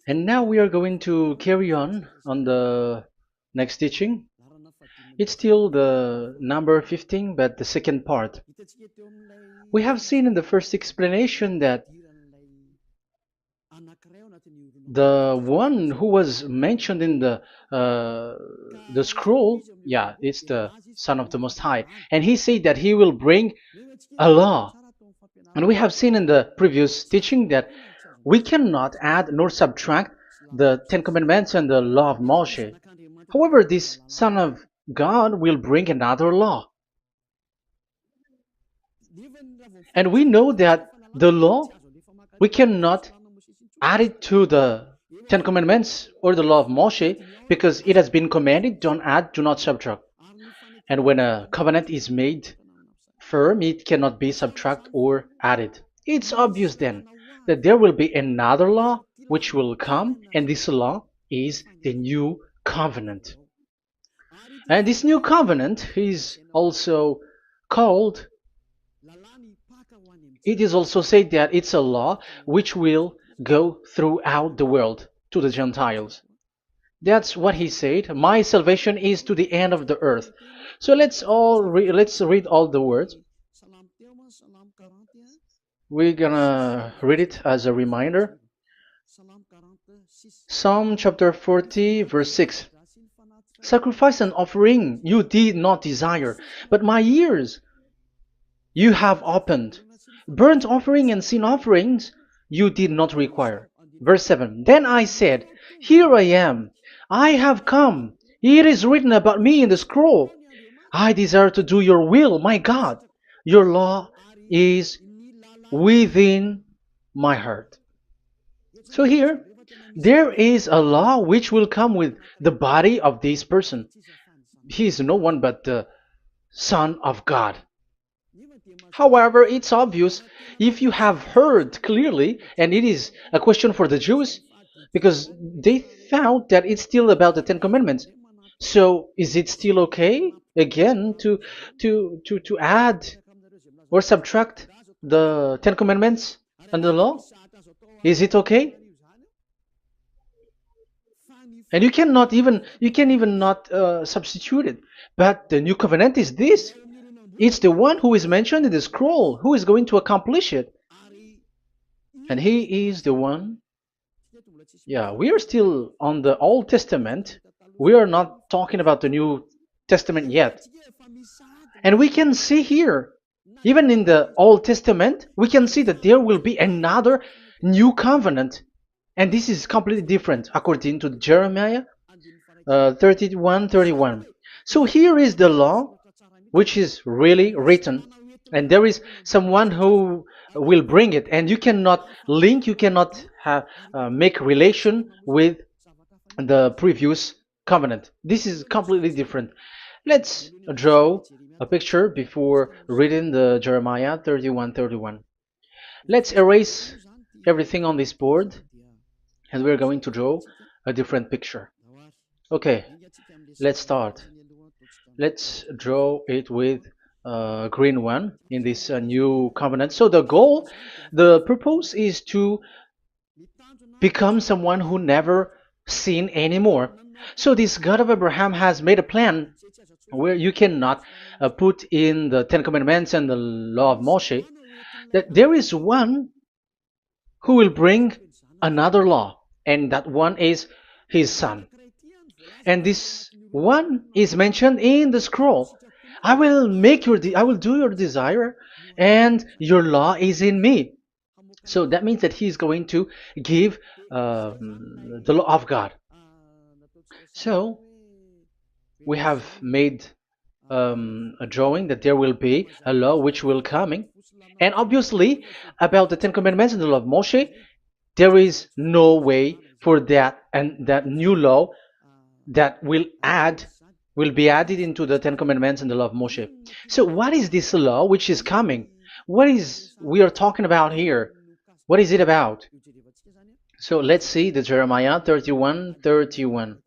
And now we are going to carry on the next teaching. It's still the number 15, but the second part. We have seen in the first explanation that the one who was mentioned in the scroll, yeah, it's the Son of the Most High, and he said that he will bring a law. And we have seen in the previous teaching that we cannot add nor subtract the Ten Commandments and the law of Moshe. However, this Son of God will bring another law. And we know that the law, we cannot add it to the Ten Commandments or the law of Moshe because it has been commanded, don't add, do not subtract. And when a covenant is made firm, it cannot be subtracted or added. It's obvious then that there will be another law which will come, and this law is the new covenant. And this new covenant is also called, it is also said that it's a law which will go throughout the world to the Gentiles. That's what he said. My salvation is to the end of the earth. So let's read all the words. We're gonna read it as a reminder. Psalm chapter 40, verse 6. Sacrifice and offering you did not desire, but my ears you have opened. Burnt offering and sin offerings you did not require. Verse 7. Then I said, here I am. I have come. It is written about me in the scroll. I desire to do your will, my God. Your law is within my heart. So here, there is a law which will come with the body of this person. He is no one but the Son of God. However, it's obvious if you have heard clearly, and it is a question for the Jews, because they found that it's still about the Ten Commandments. So is it still okay again to add or subtract the Ten Commandments and the law? Is it okay? And you can even not substitute it. But the new covenant is this. It's the one who is mentioned in the scroll who is going to accomplish it. And he is the one. Yeah, we are still on the Old Testament. We are not talking about the New Testament yet. And we can see here, even in the Old Testament, we can see that there will be another new covenant. And this is completely different according to Jeremiah 31:31. So here is the law which is really written, and there is someone who will bring it, and you cannot link, you cannot make relation with the previous covenant. This is completely different. Let's draw a picture before reading the Jeremiah 31:31. Let's erase everything on this board, and we're going to draw a different picture. Okay, let's start. Let's draw it with a green one in this new covenant. So the purpose is to become someone who never sin anymore. So this God of Abraham has made a plan where you cannot put in the Ten Commandments and the law of Moshe, that there is one who will bring another law, and that one is his son. And this one is mentioned in the scroll. I will do your desire, and your law is in me. So that means that he is going to give the law of God. So we have made a drawing that there will be a law which will coming, and obviously about the Ten Commandments and the law of Moshe, there is no way for that and that new law that will be added into the Ten Commandments and the law of Moshe. So what is this law which is coming? What is we are talking about here? What is it about? So let's see the Jeremiah 31:31.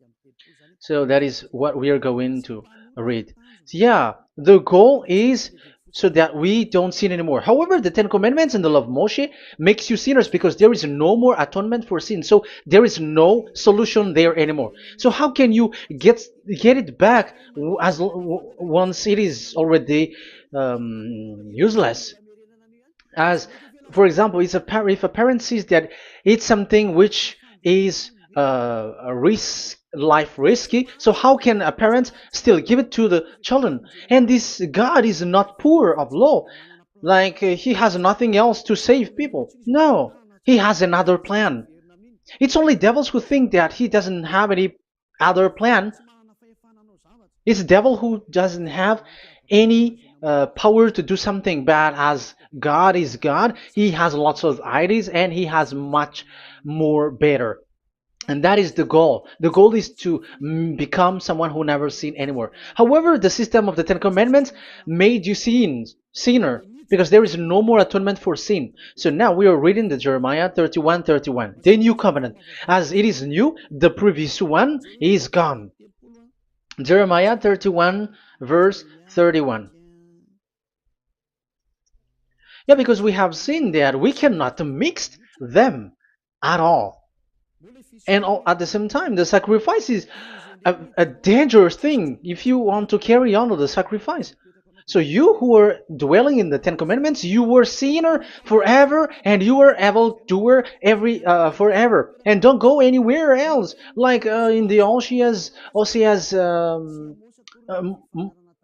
So that is what we are going to read. So yeah, the goal is so that we don't sin anymore. However, the Ten Commandments and the law of Moshe makes you sinners because there is no more atonement for sin. So there is no solution there anymore. So how can you get it back once it is already useless? As for example, if a parent sees that it's something which is a life risky, so how can a parent still give it to the children? And this God is not poor of law, like he has nothing else to save people. No, he has another plan. It's only devils who think that he doesn't have any other plan. It's the devil who doesn't have any power to do something bad. As God is God, he has lots of ideas and he has much more better. And that is the goal. The goal is to become someone who never sin anymore. However, the system of the Ten Commandments made you sinner, because there is no more atonement for sin. So now we are reading the Jeremiah 31:31, the new covenant. As it is new, the previous one is gone. Jeremiah 31 verse 31. Yeah, because we have seen that we cannot mix them at all. And at the same time, the sacrifice is a dangerous thing if you want to carry on with the sacrifice. So you who are dwelling in the Ten Commandments, you were sinner forever, and you were evil doer forever, and don't go anywhere else. Like in the Osea's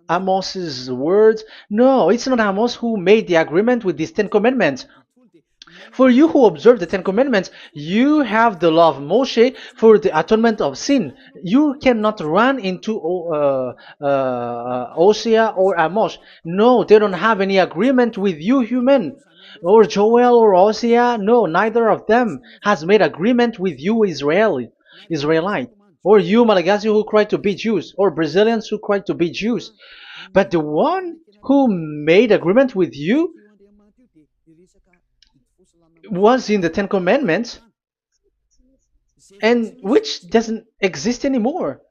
Amos's words. No, it's not Amos who made the agreement with these Ten Commandments. For you who observe the Ten Commandments, you have the law of Moshe for the atonement of sin. You cannot run into Osea or Amos. No, they don't have any agreement with you, human. Or Joel or Osea. No, neither of them has made agreement with you, Israelite. Or you, Malagasy, who cry to be Jews. Or Brazilians who cry to be Jews. But the one who made agreement with you was in the Ten Commandments, and which doesn't exist anymore.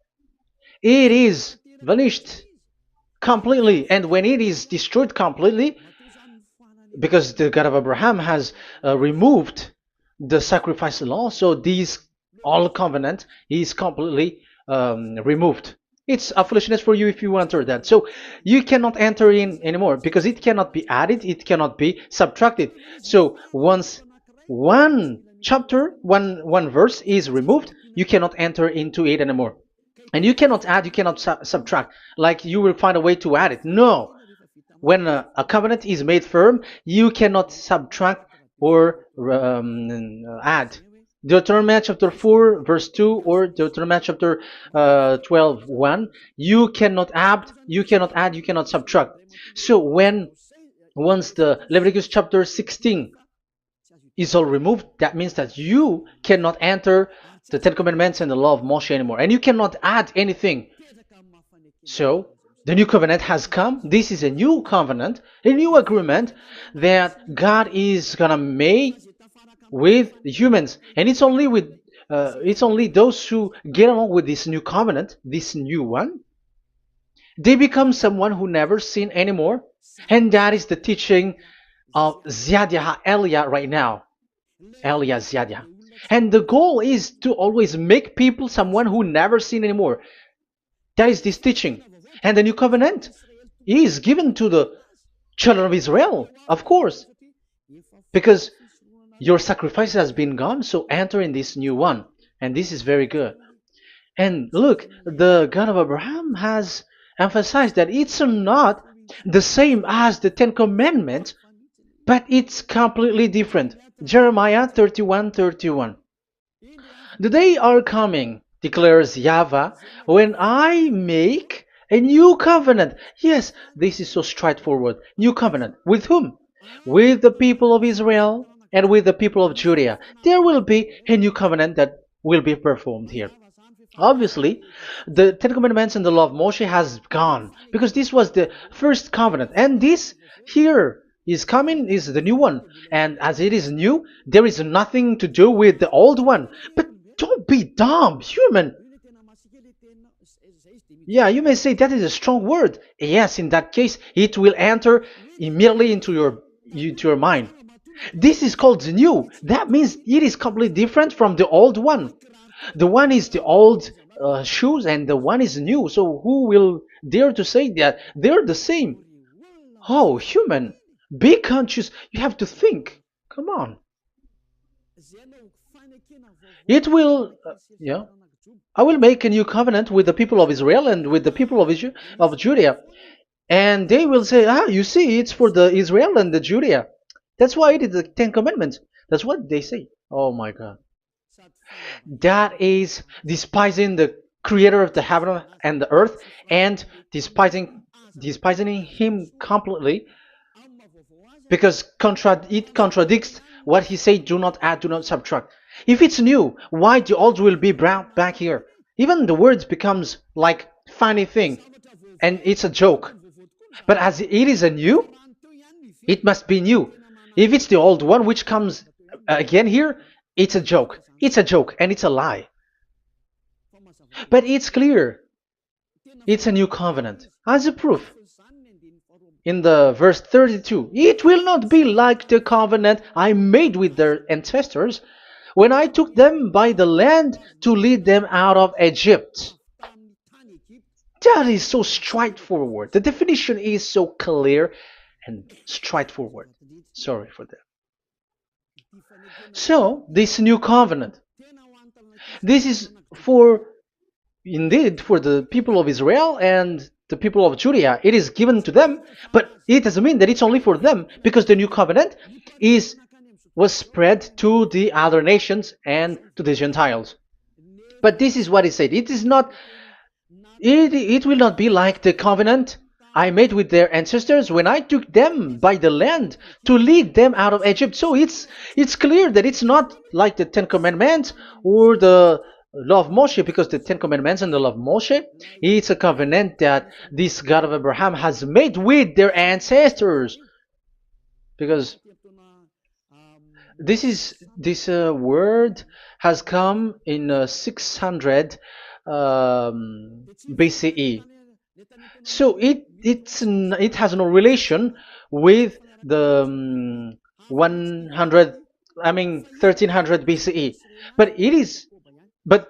It is vanished completely, and when it is destroyed completely, because the God of Abraham has removed the sacrifice law, so this all covenant is completely removed. It's a foolishness for you if you enter that. So you cannot enter in anymore because it cannot be added, it cannot be subtracted. So once one chapter, one verse is removed, you cannot enter into it anymore. And you cannot add, you cannot subtract. Like you will find a way to add it. No. When a covenant is made firm, you cannot subtract or add. Deuteronomy chapter 4 verse 2 or Deuteronomy chapter 12 1, you cannot add, you cannot subtract. So once the Leviticus chapter 16 is all removed, that means that you cannot enter the Ten Commandments and the law of Moshe anymore, and you cannot add anything. So the new covenant has come. This is a new covenant, a new agreement that God is gonna make with the humans, and it's only those who get along with this new covenant, this new one. They become someone who never sin anymore, and that is the teaching of Ziadia Elia right now, Elia Ziadia. And the goal is to always make people someone who never sin anymore. That is this teaching, and the new covenant is given to the children of Israel, of course, because your sacrifice has been gone, so enter in this new one. And this is very good. And look, the God of Abraham has emphasized that it's not the same as the Ten Commandments, but it's completely different. Jeremiah 31:31. The day are coming, declares YAHVAH, when I make a new covenant. Yes, this is so straightforward. New covenant. With whom? With the people of Israel and with the people of Judea. There will be a new covenant that will be performed here. Obviously, the Ten Commandments and the law of Moshe has gone because this was the first covenant, and this here is coming is the new one. And as it is new, there is nothing to do with the old one. But don't be dumb, human. Yeah, you may say that is a strong word. Yes, in that case, it will enter immediately into your mind. This is called the new. That means it is completely different from the old one. The one is the old shoes and the one is new. So who will dare to say that they're the same? Oh, human, be conscious. You have to think. Come on. It will, yeah. I will make a new covenant with the people of Israel and with the people of Judea. And they will say, ah, you see, it's for the Israel and the Judea. That's why it is the Ten Commandments. That's what they say. Oh my God. That is despising the creator of the heaven and the earth and despising him completely because it contradicts what he said, do not add, do not subtract. If it's new, why the old will be brought back here? Even the words becomes like funny thing and it's a joke. But as it is a new, it must be new. If it's the old one which comes again here, it's a joke. It's a joke and it's a lie. But it's clear. It's a new covenant. As a proof, in the verse 32, it will not be like the covenant I made with their ancestors when I took them by the land to lead them out of Egypt. That is so straightforward. The definition is so clear and straightforward. Sorry for that. So, this new covenant, this is indeed for the people of Israel and the people of Judea. It is given to them, but it doesn't mean that it's only for them, because the new covenant was spread to the other nations and to the Gentiles. But this is what it said. It is not. It will not be like the covenant I made with their ancestors when I took them by the land to lead them out of Egypt. So it's clear that it's not like the Ten Commandments or the law of Moshe, because the Ten Commandments and the law of Moshe, it's a covenant that this God of Abraham has made with their ancestors. Because this word has come in 600 BCE. So it has no relation with the 1300 BCE. But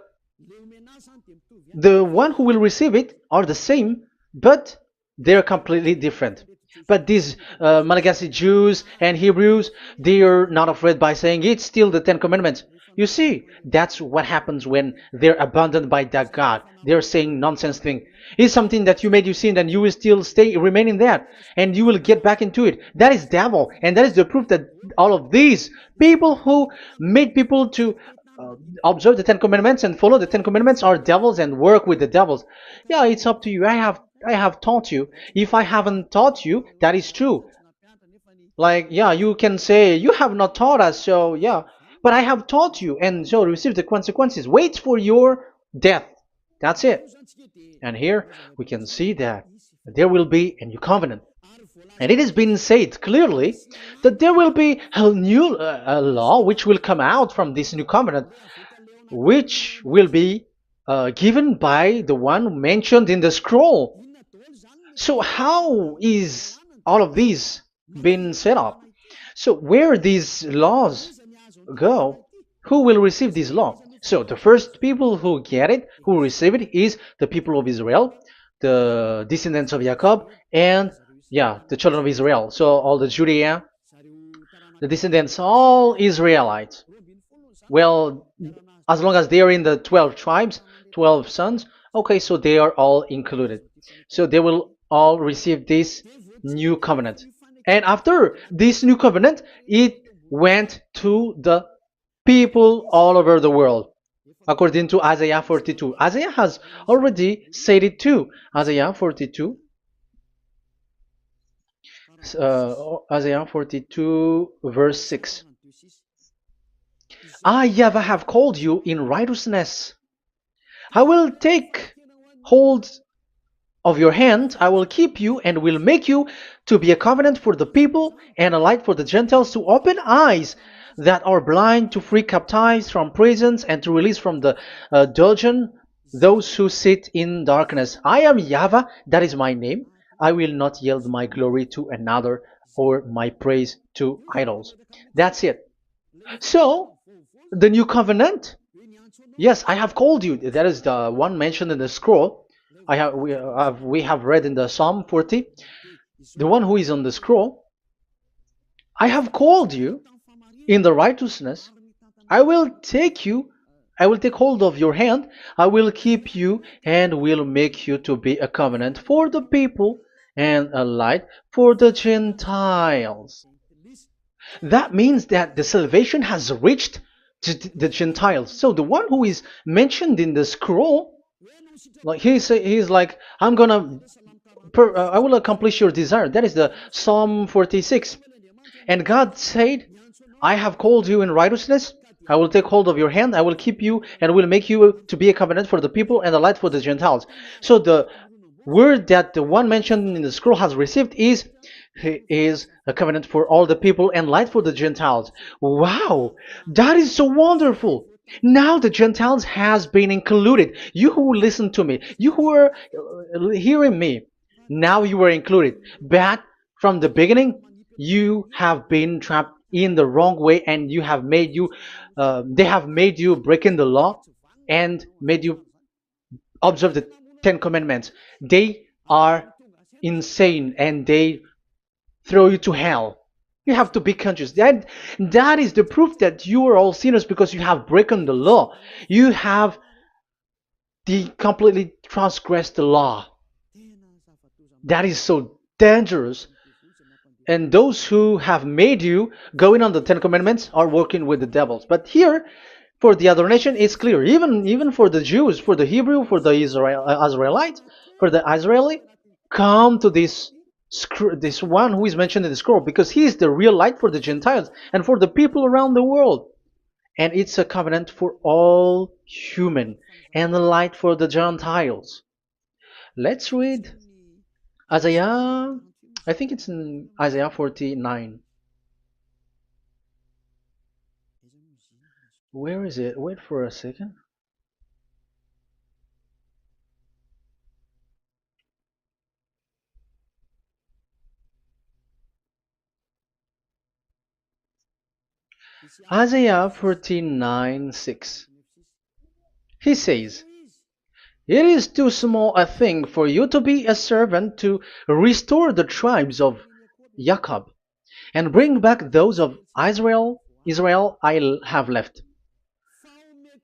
the one who will receive it are the same, but they're completely different. But these Malagasy Jews and Hebrews, they are not afraid by saying it's still the Ten Commandments. You see, that's what happens when they're abandoned by that God. They're saying nonsense thing. It's something that you made you sin, and you will still remain in that, and you will get back into it. That is devil, and that is the proof that all of these people who made people to observe the Ten Commandments and follow the Ten Commandments are devils and work with the devils. Yeah, it's up to you. I have taught you. If I haven't taught you, that is true. Like, yeah, you can say you have not taught us, so yeah. But I have taught you, and so receive the consequences. Wait for your death. That's it. And here we can see that there will be a new covenant. And it has been said clearly that there will be a new law which will come out from this new covenant, which will be given by the one mentioned in the scroll. So how is all of these been set up? So where these laws go, who will receive this law? So the first people who get it, who receive it, is the people of Israel, the descendants of Jacob, and yeah, the children of Israel. So all the Judea, the descendants, all Israelites. Well, as long as they are in the 12 tribes, 12 sons, okay, so they are all included. So they will all receive this new covenant. And after this new covenant, it went to the people all over the world, according to Isaiah 42. Isaiah has already said it too. Isaiah 42. Isaiah 42 verse 6. I, YAHVAH, have called you in righteousness. I will take hold of your hand, I will keep you and will make you to be a covenant for the people and a light for the Gentiles, to open eyes that are blind, to free captives from prisons, and to release from the dungeon those who sit in darkness. I am YAHVAH, that is my name. I will not yield my glory to another or my praise to idols. That's it. So, the new covenant. Yes, I have called you. That is the one mentioned in the scroll. We have read in the Psalm 40. The one who is on the scroll. I have called you in the righteousness. I will take you. I will take hold of your hand. I will keep you and will make you to be a covenant for the people and a light for the Gentiles. That means that the salvation has reached the Gentiles. So the one who is mentioned in the scroll, like he's like, I will accomplish your desire. That is the Psalm 46. And God said, I have called you in righteousness. I will take hold of your hand. I will keep you and will make you to be a covenant for the people and a light for the Gentiles. So the word that the one mentioned in the scroll has received is he is a covenant for all the people and light for the Gentiles. Wow, that is so wonderful. Now the Gentiles has been included. You who listen to me, you who are hearing me, now you are included. But from the beginning, you have been trapped in the wrong way, and they have made you breaking the law and made you observe the Ten Commandments. They are insane and they throw you to hell. You have to be conscious. That is the proof that you are all sinners because you have broken the law. You have completely transgressed the law. That is so dangerous. And those who have made you going on the Ten Commandments are working with the devils. But here, for the other nation, it's clear. Even for the Jews, for the Hebrew, for the Israelite, for the Israeli, come to this one who is mentioned in the scroll because he is the real light for the Gentiles and for the people around the world. And it's a covenant for all human and a light for the Gentiles. Let's read Isaiah. I think it's in Isaiah 49. Where is it? Wait for a second. Isaiah 49:6. He says, it is too small a thing for you to be a servant to restore the tribes of Jacob and bring back those of Israel I have left.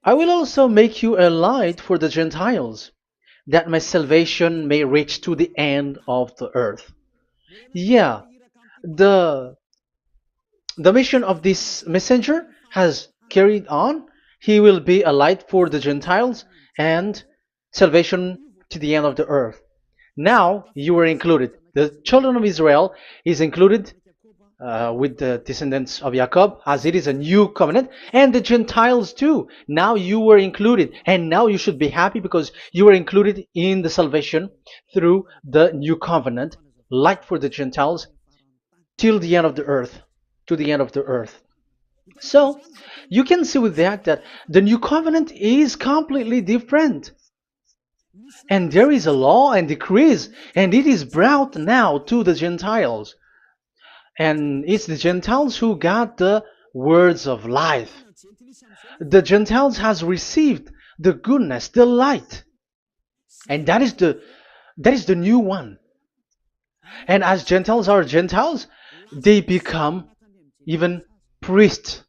I will also make you a light for the Gentiles, that my salvation may reach to the end of the earth. Yeah, the the mission of this messenger has carried on. He will be a light for the Gentiles and salvation to the end of the earth. Now you are included. The children of Israel is included with the descendants of Jacob, as it is a new covenant, and the Gentiles too. Now you were included, and now you should be happy because you were included in the salvation through the new covenant, light for the Gentiles, till the end of the earth, to the end of the earth. So you can see with that the new covenant is completely different. And there is a law and decrees, and it is brought now to the Gentiles. And it's the Gentiles who got the words of life. The Gentiles has received the goodness, the light. And that is the new one. And as Gentiles are Gentiles, they become even priests.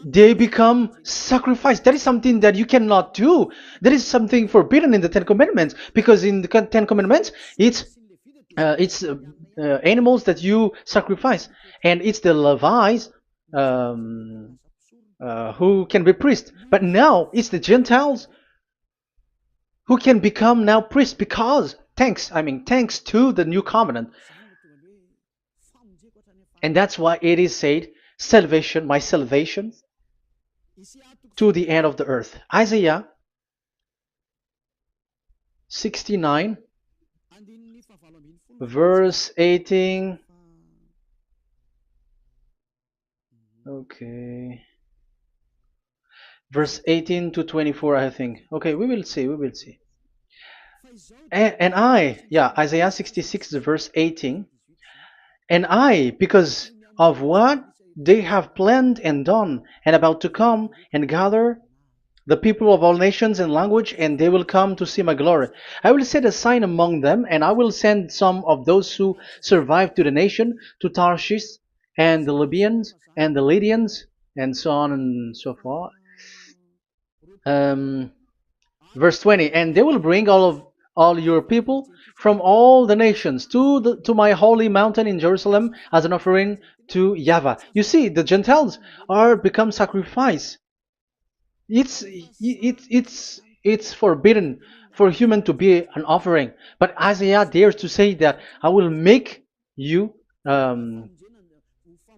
They become sacrifice. That is something that you cannot do. That is something forbidden in the Ten Commandments, because in the Ten Commandments it's animals that you sacrifice, and it's the Levites um, who can be priests. But now it's the Gentiles who can become now priests because thanks to the new covenant. And that's why it is said, salvation, my salvation to the end of the earth. Isaiah 69 verse 18. Okay. verse 18 to 24, I think. Okay, we will see, we will see. And Isaiah 66, verse 18, and I, because of what they have planned and done, and about to come and gather the people of all nations and language, and they will come to see my glory. I will set a sign among them, and I will send some of those who survive to the nation, to Tarshish, and the Libyans, and the Lydians, and so on and so forth. Um, Verse 20, and they will bring all your people from all the nations to my holy mountain in Jerusalem as an offering to YAHVAH. You see, the Gentiles are become sacrifice. It's forbidden for human to be an offering, but Isaiah dares to say that I will make you um,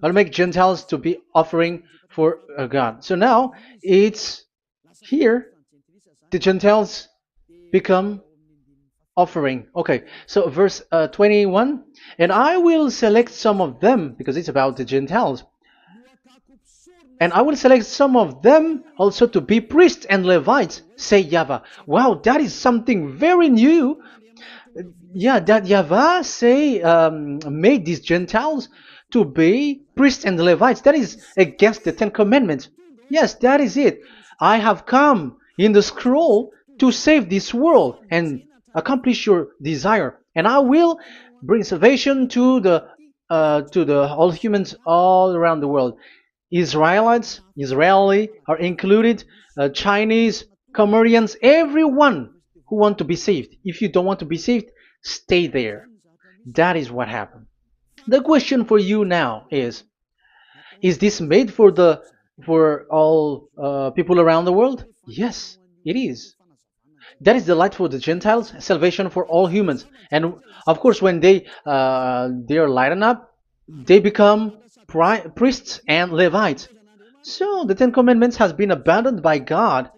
I'll make Gentiles to be offering for God. So now it's here the Gentiles become offering. Okay, so verse 21, and I will select some of them, because it's about the Gentiles, and I will select some of them also to be priests and Levites, say YAHVAH. Wow, that is something very new. Yeah, that YAHVAH say made these Gentiles to be priests and Levites. That is against the Ten Commandments. Yes, that is it. I have come in the scroll to save this world and accomplish your desire, and I will bring salvation to the all humans all around the world. Israelites, Israeli are included, Chinese, Comorians, everyone who want to be saved. If you don't want to be saved, stay there. That is what happened. The question for you now is this made for all people around the world? Yes, it is. That is the light for the Gentiles, salvation for all humans. And of course, when they are lightened up, they become priests and Levites. So the Ten Commandments has been abandoned by God,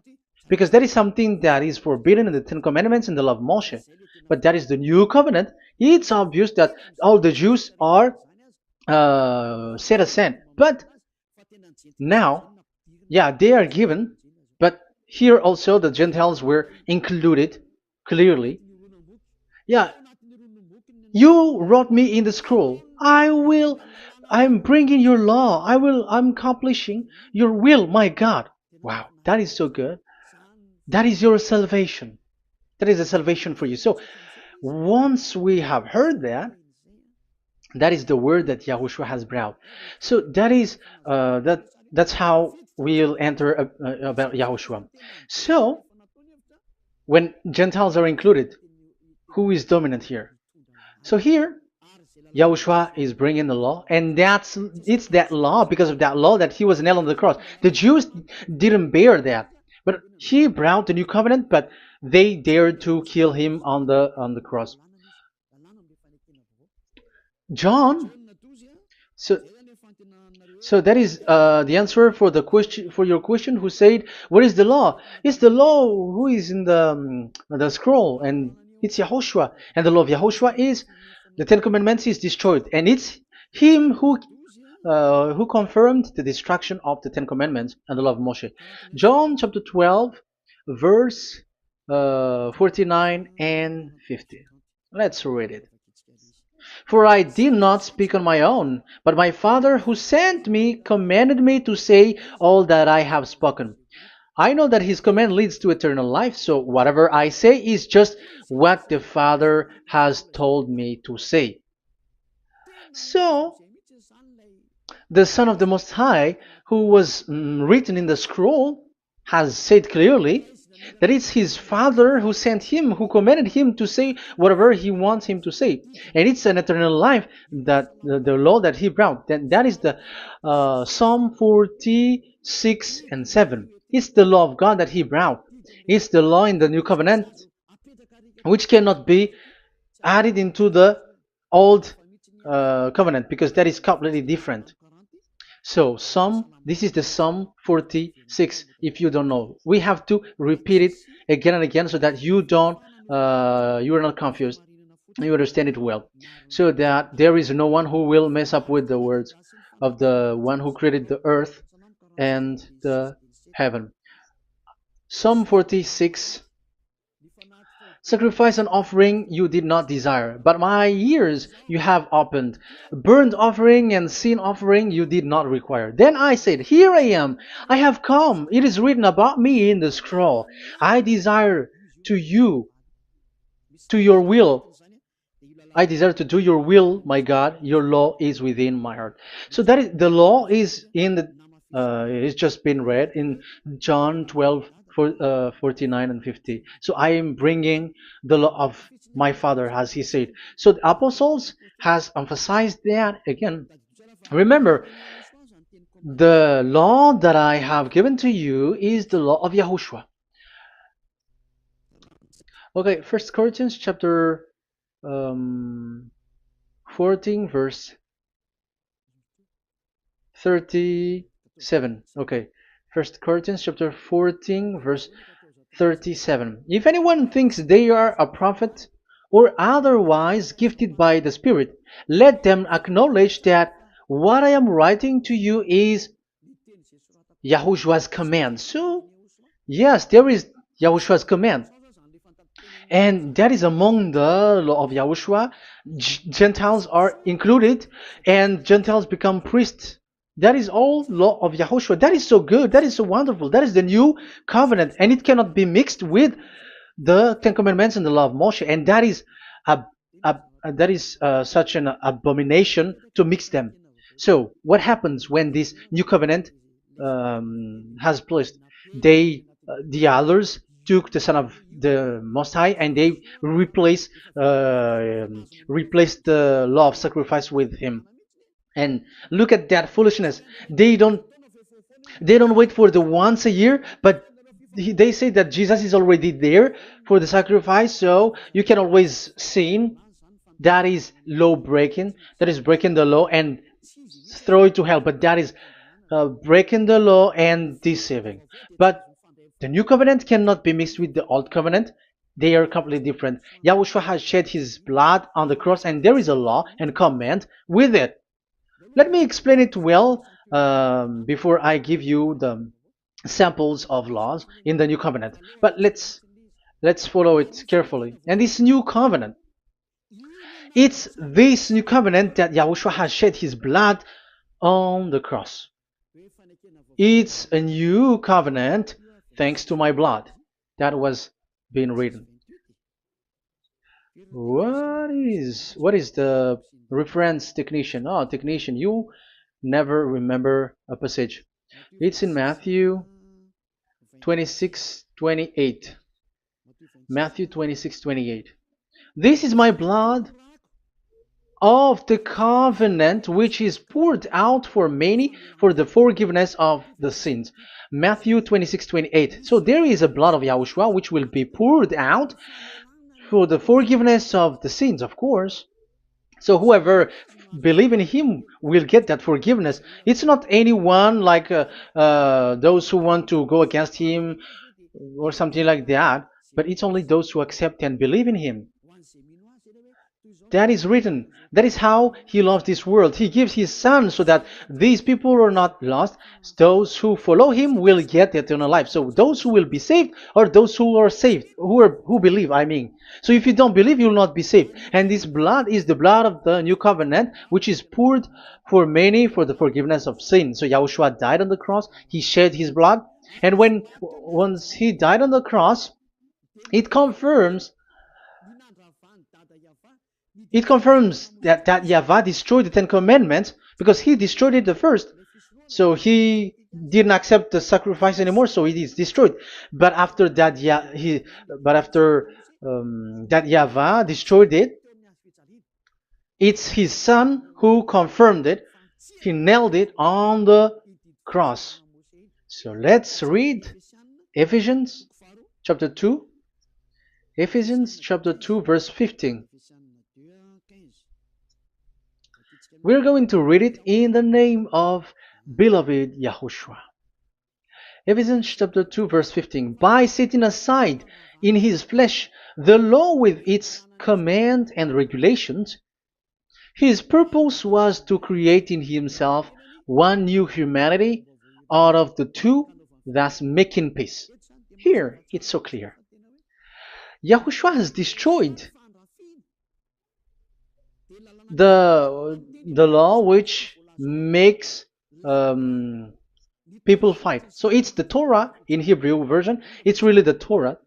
because that is something that is forbidden in the Ten Commandments and the law of Moshe. But that is the new covenant. It's obvious that all the Jews are set aside. But now, yeah, they are given, but here also the Gentiles were included clearly. Yeah, you wrote me in the scroll. I'm bringing your law. I'm accomplishing your will, my God. Wow, that is so good. That is your salvation. That is a salvation for you. So once we have heard that, that is the word that Yahushua has brought. So that's how we'll enter about Yahushua. So when Gentiles are included, who is dominant here? So here, Yahushua is bringing the law, and it's that law, because of that law, that he was nailed on the cross. The Jews didn't bear that, but he brought the new covenant, but they dared to kill him on the cross. John, so so that is the answer for the question, for your question. Who said, "What is the law?" It's the law who is in the scroll, and it's Yahushua. And the law of Yahushua is the Ten Commandments is destroyed, and it's him who confirmed the destruction of the Ten Commandments and the law of Moshe. John chapter 12, verse 49 and 50. Let's read it. For I did not speak on my own, but my Father who sent me commanded me to say all that I have spoken. I know that his command leads to eternal life, so whatever I say is just what the Father has told me to say. So, the Son of the Most High, who was written in the scroll, has said clearly that it's his Father who sent him, who commanded him to say whatever he wants him to say. And it's an eternal life, that the law that he brought. That is the Psalm 46 and 7. It's the law of God that he brought. It's the law in the new covenant, which cannot be added into the old covenant, because that is completely different. So this is the Psalm 46. If you don't know, we have to repeat it again and again, so that you are not confused. You understand it well, so that there is no one who will mess up with the words of the one who created the earth and the heaven. Psalm 46. Sacrifice and offering you did not desire, but my ears you have opened. Burnt offering and sin offering you did not require. Then I said, here I am, I have come. It is written about me in the scroll. I desire to you, to your will. I desire to do your will, my God. Your law is within my heart. So that is the law is in the. It's just been read in John 12, 49 and 50. So I am bringing the law of my Father, as he said. So the apostles has emphasized that again. Remember, the law that I have given to you is the law of YAHOSHUAH. Okay, First Corinthians chapter 14 verse 37. Okay, First Corinthians chapter 14 verse 37. If anyone thinks they are a prophet or otherwise gifted by the Spirit, let them acknowledge that what I am writing to you is Yahushua's command. So yes, there is Yahushua's command. And that is among the law of Yahushua. Gentiles are included, and Gentiles become priests. That is all law of Yahushua. That is so good. That is so wonderful. That is the new covenant, and it cannot be mixed with the Ten Commandments and the law of Moshe. And that is such an abomination to mix them. So what happens when this new covenant has placed? The others took the Son of the Most High and they replaced the law of sacrifice with him. And look at that foolishness. They don't wait for the once a year, but they say that Jesus is already there for the sacrifice, so you can always sin. That is law breaking. That is breaking the law and throw it to hell. But that is breaking the law and deceiving. But the new covenant cannot be mixed with the old covenant. They are completely different. Yahushua has shed his blood on the cross, and there is a law and command with it. Let me explain it well before I give you the samples of laws in the new covenant. But let's follow it carefully. And this new covenant, it's this new covenant that Yahushua has shed his blood on the cross. It's a new covenant thanks to my blood. That was being written. What is the reference technician? Oh, technician, you never remember a passage. It's in Matthew 26:28. Matthew 26:28. This is my blood of the covenant which is poured out for many for the forgiveness of the sins. Matthew 26:28. So there is a blood of Yahushua which will be poured out for the forgiveness of the sins, of course. So whoever believe in him will get that forgiveness. It's not anyone like those who want to go against him or something like that, but it's only those who accept and believe in him. That is written. That is how he loves this world. He gives his son so that these people are not lost. Those who follow him will get eternal life. So those who will be saved are those who are saved, who believe, I mean. So if you don't believe, you will not be saved. And this blood is the blood of the new covenant, which is poured for many for the forgiveness of sin. So Yahushua died on the cross. He shed his blood. And once he died on the cross, it confirms that YAHVAH destroyed the Ten Commandments because he destroyed it the first. So he didn't accept the sacrifice anymore, so it is destroyed. But after that, that YAHVAH destroyed it, it's his son who confirmed it. He nailed it on the cross. So let's read Ephesians chapter 2. Ephesians chapter 2 verse 15. We're going to read it in the name of beloved Yahushua. Ephesians chapter 2 verse 15. By setting aside in his flesh the law with its command and regulations, his purpose was to create in himself one new humanity out of the two, thus making peace. Here, it's so clear. Yahushua has destroyed the law which makes people fight. So it's the Torah in Hebrew version. It's really the Torah.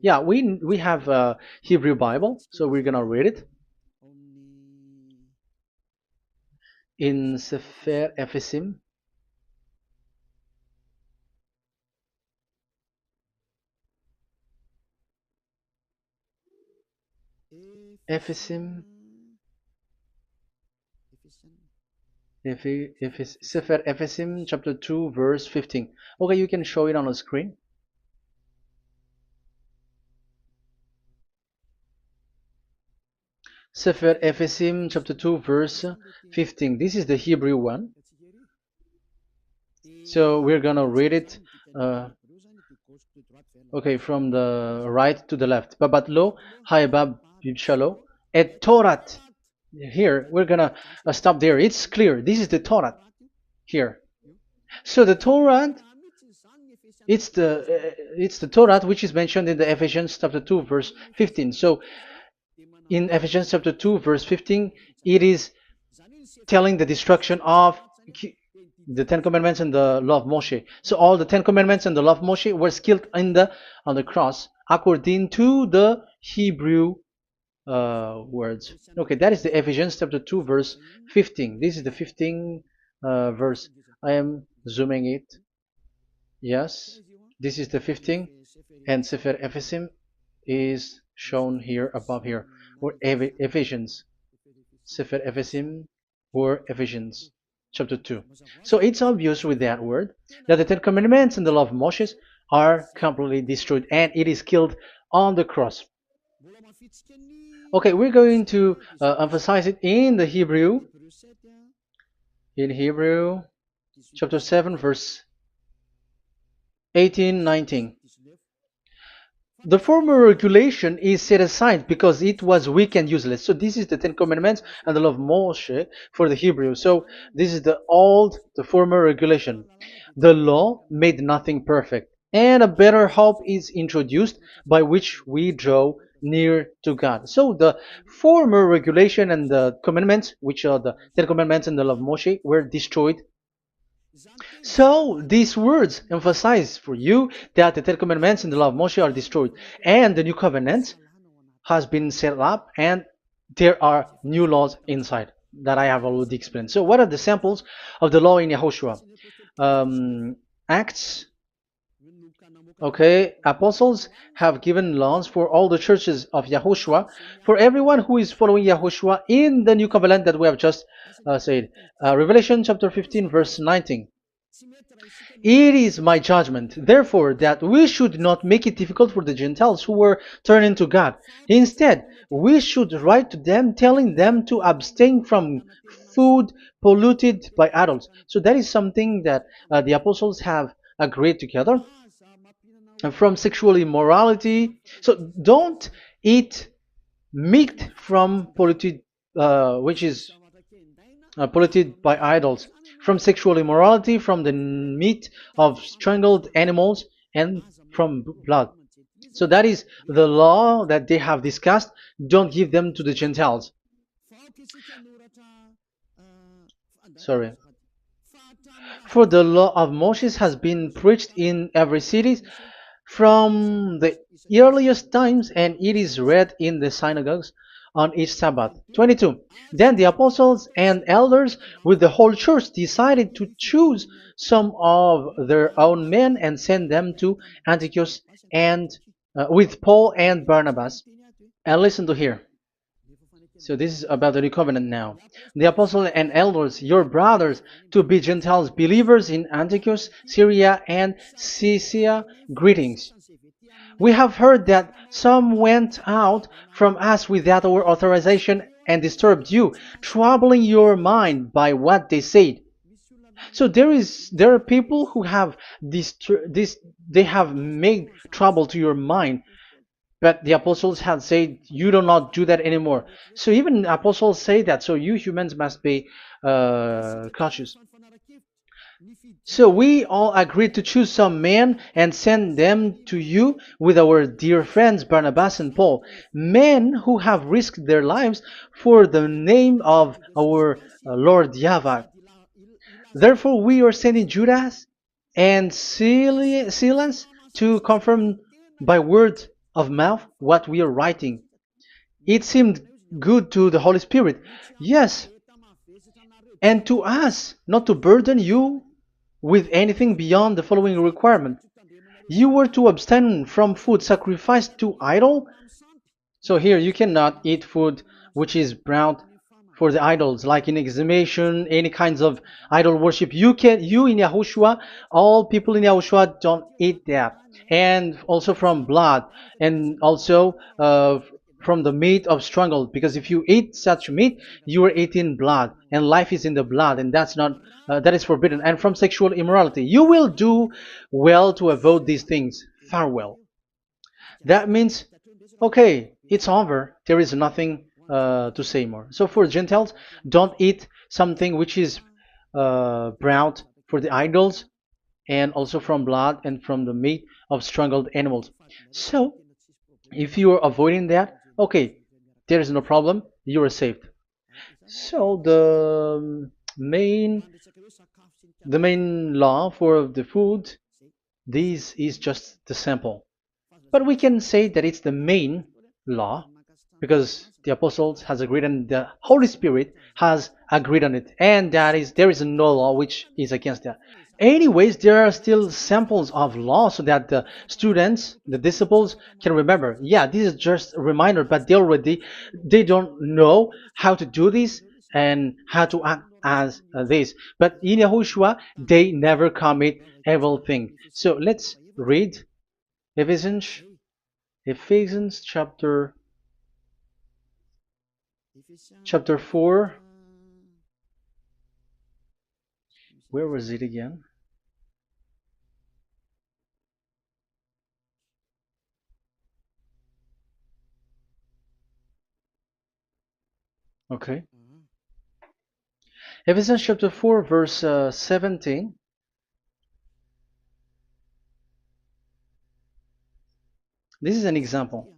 Yeah, we have a Hebrew Bible, so we're gonna read it in Sefer Ephesim. Ephesim. Sefer Ephesim chapter 2 verse 15. Okay, you can show it on the screen. Sefer Ephesim chapter 2 verse 15. This is the Hebrew one. So we're gonna read it okay, from the right to the left. Babat lo haibab shalo et Torat. Here we're gonna stop there. It's clear. This is the Torah here. So the Torah, it's the Torah which is mentioned in the Ephesians chapter 2 verse 15. So in Ephesians chapter 2 verse 15, it is telling the destruction of the Ten Commandments and the law of Moshe. So all the Ten Commandments and the law of Moshe were killed on the cross according to the Hebrew words. Okay, that is the Ephesians chapter 2 verse 15. This is the 15 verse. I am zooming it. Yes, this is the 15, and Sefer Ephesim is shown here above here, or Ephesians. Sefer Ephesim or Ephesians chapter 2. So it's obvious with that word that the Ten Commandments and the law of Moses are completely destroyed, and it is killed on the cross. Okay, we're going to emphasize it in the Hebrew. In Hebrew chapter 7 verse 18, 19. The former regulation is set aside because it was weak and useless. So this is the Ten Commandments and the law of Moshe for the Hebrew. So this is the former regulation. The law made nothing perfect, and a better hope is introduced by which we draw near to God. So the former regulation and the commandments, which are the Ten Commandments and the law of Moshe, were destroyed. So these words emphasize for you that the Ten Commandments and the law of Moshe are destroyed, and the new covenant has been set up, and there are new laws inside that I have already explained. So what are the samples of the law in Yahushua? Acts. Okay, apostles have given laws for all the churches of Yahushua, for everyone who is following Yahushua in the new covenant that we have just said. Revelation chapter 15 verse 19. It is my judgment, therefore, that we should not make it difficult for the Gentiles who were turning to God. Instead, we should write to them telling them to abstain from food polluted by idols. So that is something that the apostles have agreed together. And from sexual immorality. So don't eat meat from polluted, which is polluted by idols, from sexual immorality, from the meat of strangled animals, and from blood. So that is the law that they have discussed. Don't give them to the Gentiles. Sorry. For the law of Moses has been preached in every city from the earliest times, and it is read in the synagogues on each Sabbath. 22. Then the apostles and elders with the whole church decided to choose some of their own men and send them to Antioch and with Paul and Barnabas. And listen to here. So this is about the new covenant now. The apostles and elders, your brothers, to be Gentiles believers in Antioch, Syria, and Cilicia, greetings. We have heard that some went out from us without our authorization and disturbed you, troubling your mind by what they said. So there are people who have they have made trouble to your mind, but the apostles had said you do not do that anymore. So even apostles say that. So you humans must be cautious. So we all agreed to choose some men and send them to you with our dear friends Barnabas and Paul, men who have risked their lives for the name of our Lord YAHVAH. Therefore, we are sending Judas and Silas to confirm by word of mouth what we are writing. It seemed good to the Holy Spirit, yes, and to us, not to burden you with anything beyond the following requirement. You were to abstain from food sacrificed to idol. So here you cannot eat food which is brought for the idols, like in exhumation, any kinds of idol worship. You in Yahushua, all people in Yahushua don't eat that, and also from blood, and also from the meat of strangled. Because if you eat such meat, you are eating blood, and life is in the blood, and that's not that is forbidden. And from sexual immorality, you will do well to avoid these things. Farewell. That means, okay, it's over. There is nothing to say more. So for Gentiles, don't eat something which is brought for the idols, and also from blood and from the meat of strangled animals. So if you are avoiding that, okay, there is no problem. You are saved. So the main law for the food, this is just the sample. But we can say that it's the main law because the apostles has agreed and the Holy Spirit has agreed on it, and that is there is no law which is against that. Anyways, there are still samples of law so that the students, the disciples can remember. Yeah, this is just a reminder, but they don't know how to do this and how to act as this. But in Yahushua, they never commit evil thing. So let's read Ephesians Ephesians chapter 4. Where was it again? Okay. Ephesians chapter 4 verse 17. This is an example.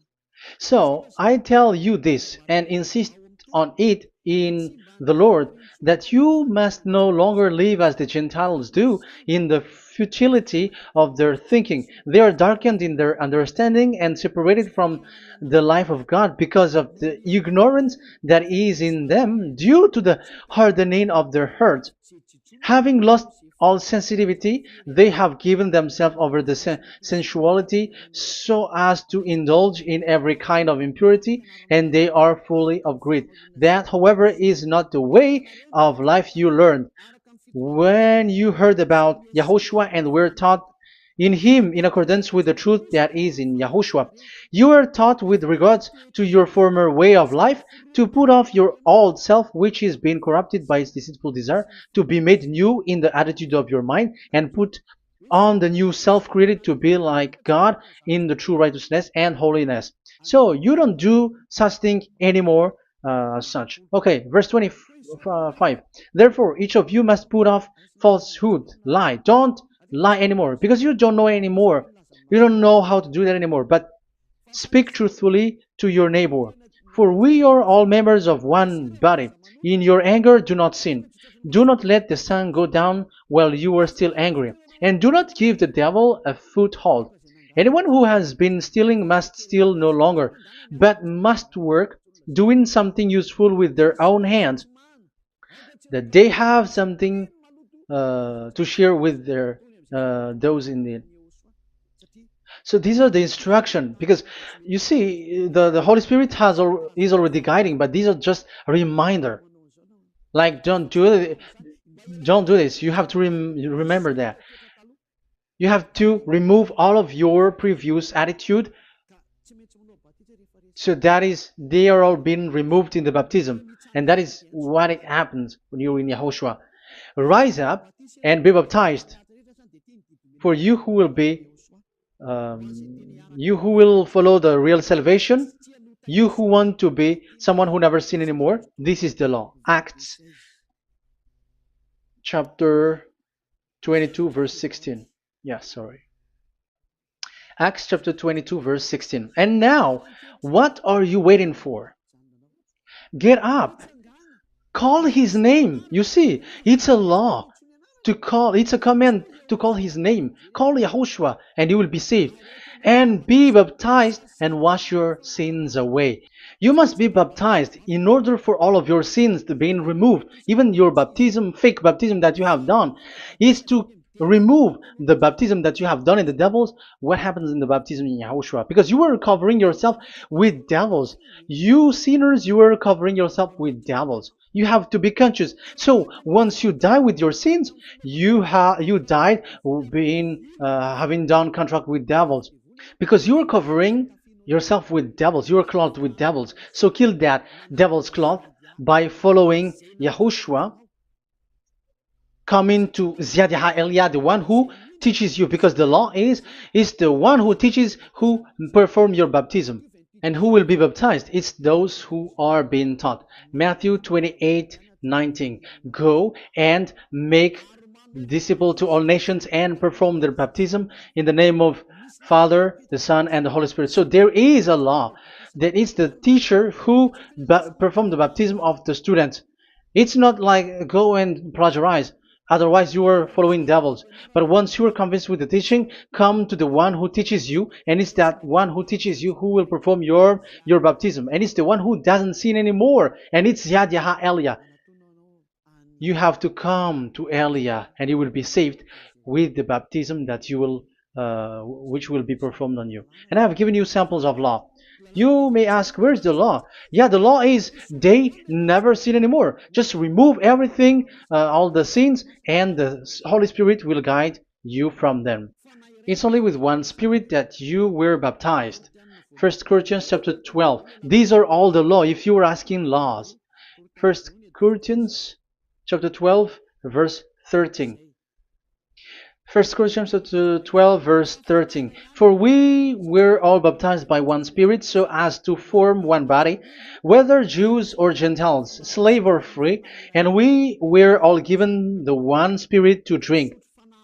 So I tell you this and insist on it in the Lord, that you must no longer live as the Gentiles do in the futility of their thinking. They are darkened in their understanding and separated from the life of God because of the ignorance that is in them due to the hardening of their hearts. Having lost all sensitivity, they have given themselves over to sensuality so as to indulge in every kind of impurity, and they are fully of greed. That, however, is not the way of life you learned when you heard about Yahushua and were taught in him in accordance with the truth that is in Yahushua. You are taught with regards to your former way of life to put off your old self, which is being corrupted by its deceitful desire, to be made new in the attitude of your mind, and put on the new self created to be like God in the true righteousness and holiness. So you don't do such thing anymore such. Okay, verse 25. Therefore, each of you must put off falsehood, lie. Don't lie anymore because you don't know anymore. You don't know how to do that anymore. But speak truthfully to your neighbor. For we are all members of one body. In your anger, do not sin. Do not let the sun go down while you are still angry. And do not give the devil a foothold. Anyone who has been stealing must steal no longer, but must work, doing something useful with their own hands, that they have something to share with their those in need. So these are the instruction because you see the Holy Spirit is already guiding, but these are just a reminder. Like don't do this. You have to remember that. You have to remove all of your previous attitude. So that is they are all being removed in the baptism, and that is what it happens when you're in Yahushua. Rise up and be baptized, for you who will follow the real salvation, you who want to be someone who never sin anymore. This is the law. Acts chapter 22 verse 16. Yeah, sorry. Acts chapter 22 verse 16. And now, what are you waiting for? Get up. Call his name. You see, it's a law to call, it's a command to call his name. Call Yahushua and you will be saved. And be baptized and wash your sins away. You must be baptized in order for all of your sins to be removed. Even your baptism, fake baptism that you have done, is to remove the baptism that you have done in the devils. What happens in the baptism in Yahushua? Because you were covering yourself with devils. You sinners, you were covering yourself with devils. You have to be conscious. So once you die with your sins, you died being having done contract with devils, because you are covering yourself with devils. You are clothed with devils. So kill that devil's cloth by following Yahushua, coming to Ziad Elia, the one who teaches you, because the law is the one who teaches who perform your baptism. And who will be baptized? It's those who are being taught. Matthew 28:19. Go and make disciple to all nations and perform their baptism in the name of Father, the Son, and the Holy Spirit. So there is a law that is the teacher who perform the baptism of the student. It's not like go and plagiarize. Otherwise, you are following devils. But once you are convinced with the teaching, come to the one who teaches you, and it's that one who teaches you who will perform your baptism. And it's the one who doesn't sin anymore. And it's Yad Yaha Elia. You have to come to Elia, and you will be saved with the baptism that you will, which will be performed on you. And I have given you samples of law. You may ask, where's the law? Yeah, the law is they never sin anymore. Just remove everything, all the sins, and the Holy Spirit will guide you from them. It's only with one Spirit that you were baptized. 1 Corinthians chapter 12. These are all the law, if you were asking laws. 1 Corinthians chapter 12, verse 13. 1 Corinthians chapter 12, verse 13. For we were all baptized by one Spirit, so as to form one body, whether Jews or Gentiles, slave or free, and we were all given the one Spirit to drink.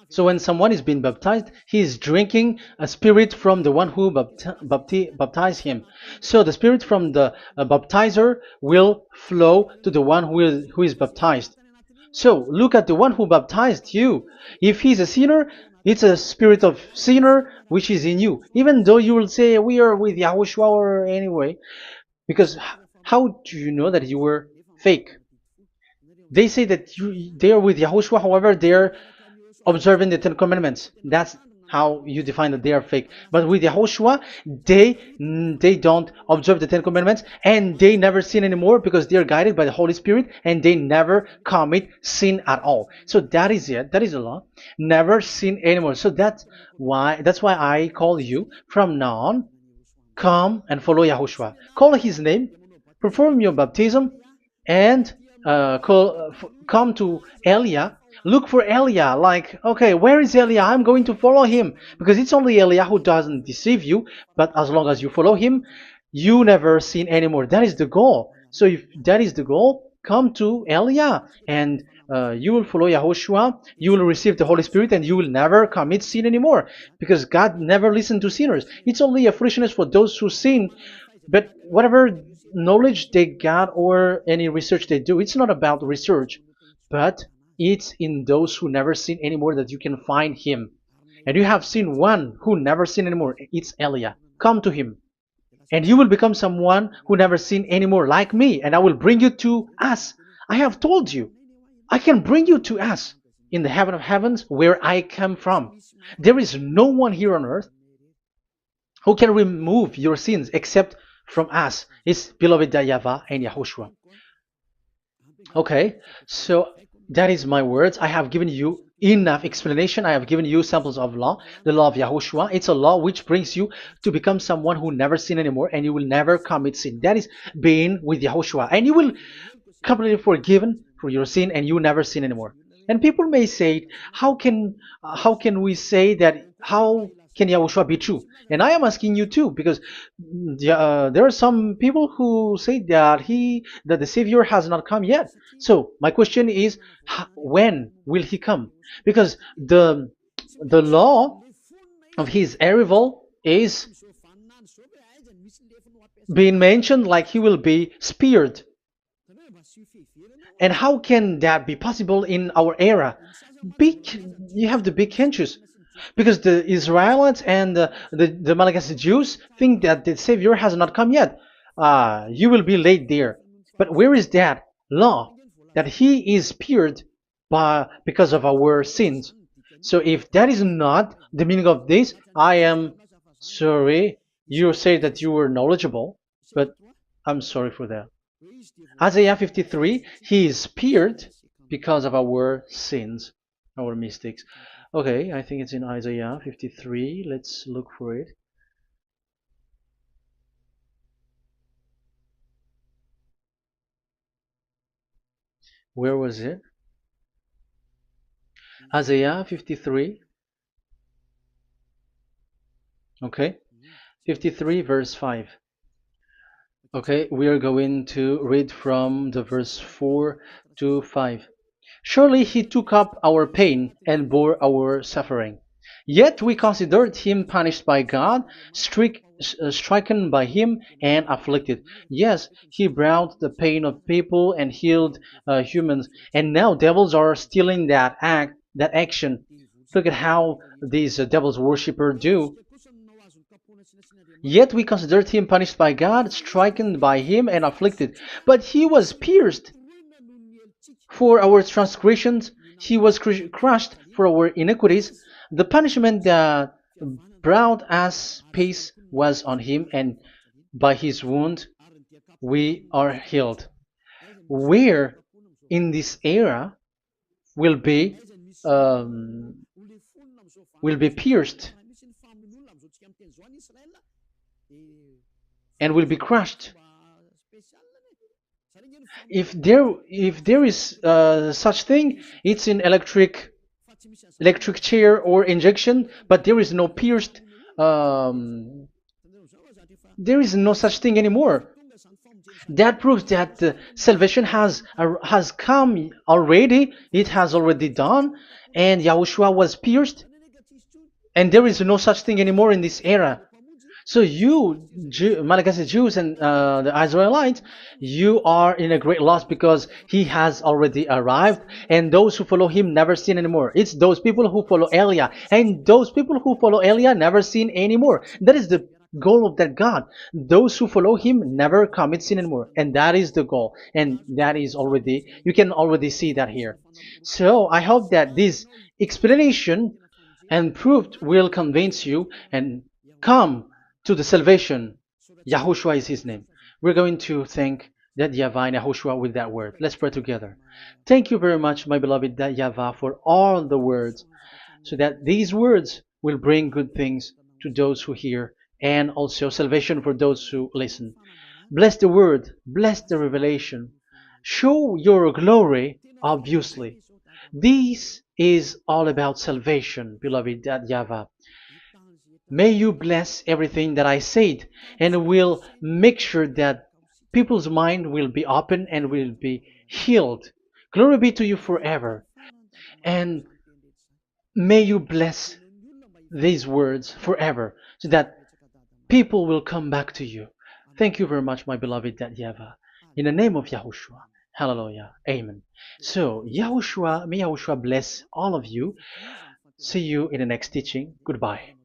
So when someone is being baptized, he is drinking a spirit from the one who baptized him. So the spirit from the baptizer will flow to the one who is baptized. So look at the one who baptized you. If he's a sinner, it's a spirit of sinner which is in you. Even though you will say, we are with Yahushua or anyway, because how do you know that you were fake? They say that they are with Yahushua, however, they are observing the Ten Commandments. That's how you define that they are fake. But with Yahushua, they don't observe the Ten Commandments, and they never sin anymore because they are guided by the Holy Spirit, and they never commit sin at all. So that is it. That is the law. Never sin anymore. So that's why I call you from now on. Come and follow Yahushua. Call his name, perform your baptism, and come to Elia. Look for Elia, like, okay, where is Elia? I'm going to follow him. Because it's only Elia who doesn't deceive you, but as long as you follow him, you never sin anymore. That is the goal. So if that is the goal, come to Elia, and you will follow Yahushua, you will receive the Holy Spirit, and you will never commit sin anymore. Because God never listened to sinners. It's only a foolishness for those who sin, but whatever knowledge they got or any research they do, it's not about research, but it's in those who never sin anymore that you can find him. And you have seen one who never sin anymore. It's Elia. Come to him, and you will become someone who never sin anymore, like me, and I will bring you to us. I have told you, I can bring you to us in the heaven of heavens where I come from. There is no one here on earth who can remove your sins except from us. It's beloved YAHVAH and YAHOSHUAH. Okay, so that is my words. I have given you enough explanation. I have given you samples of law, the law of Yahushua. It's a law which brings you to become someone who never sin anymore, and you will never commit sin. That is being with Yahushua, and you will completely forgiven for your sin, and you will never sin anymore. And people may say, how can we say that? How can Yahushua be true? And I am asking you too, because there are some people who say that the Savior has not come yet. So my question is, when will he come? Because the law of his arrival is being mentioned like he will be speared. And how can that be possible in our era? Big, you have to be conscious. Because the Israelites and the Malagasy Jews think that the Savior has not come yet. You will be late there. But where is that law? That he is speared because of our sins. So if that is not the meaning of this, I am sorry. You say that you were knowledgeable, but I'm sorry for that. Isaiah 53, he is speared because of our sins, our mistakes. Okay, I think it's in Isaiah 53. Let's look for it. Where was it? Isaiah 53. Okay, 53 verse 5. Okay, we are going to read from the verse 4 to 5. Surely he took up our pain and bore our suffering. Yet we considered him punished by God, stricken by him, and afflicted. Yes, he brought the pain of people and healed humans. And now devils are stealing that action. Look at how these devils worshippers do. Yet we considered him punished by God, stricken by him, and afflicted. But he was pierced for our transgressions, he was crushed for our iniquities. The punishment that brought us peace was on him, and by his wound we are healed. Where in this era will be um, pierced and will be crushed. If there is such thing, it's in electric chair or injection, but there is no pierced. There is no such thing anymore. That proves that salvation has come already. It has already done, and Yahushua was pierced, and there is no such thing anymore in this era. So you, Malagasy Jews and the Israelites, you are in a great loss because he has already arrived, and those who follow him never sin anymore. It's those people who follow Elia, and those people who follow Elia never sin anymore. That is the goal of that God. Those who follow him never commit sin anymore, and that is the goal. And that is already, you can already see that here. So I hope that this explanation and proof will convince you and come to the salvation. Yahushua is his name. We're going to thank that YAHVAH and Yahushua with that word. Let's pray together. Thank you very much, my beloved that YAHVAH, for all the words, so that these words will bring good things to those who hear, and also salvation for those who listen. Bless the word, bless the revelation. Show your glory, obviously. This is all about salvation, beloved that YAHVAH. May you bless everything that I said, and will make sure that people's mind will be open and will be healed. Glory be to you forever. And may you bless these words forever, so that people will come back to you. Thank you very much, my beloved that YAHVAH. In the name of Yahushua. Hallelujah. Amen. So, Yahushua, may Yahushua bless all of you. See you in the next teaching. Goodbye.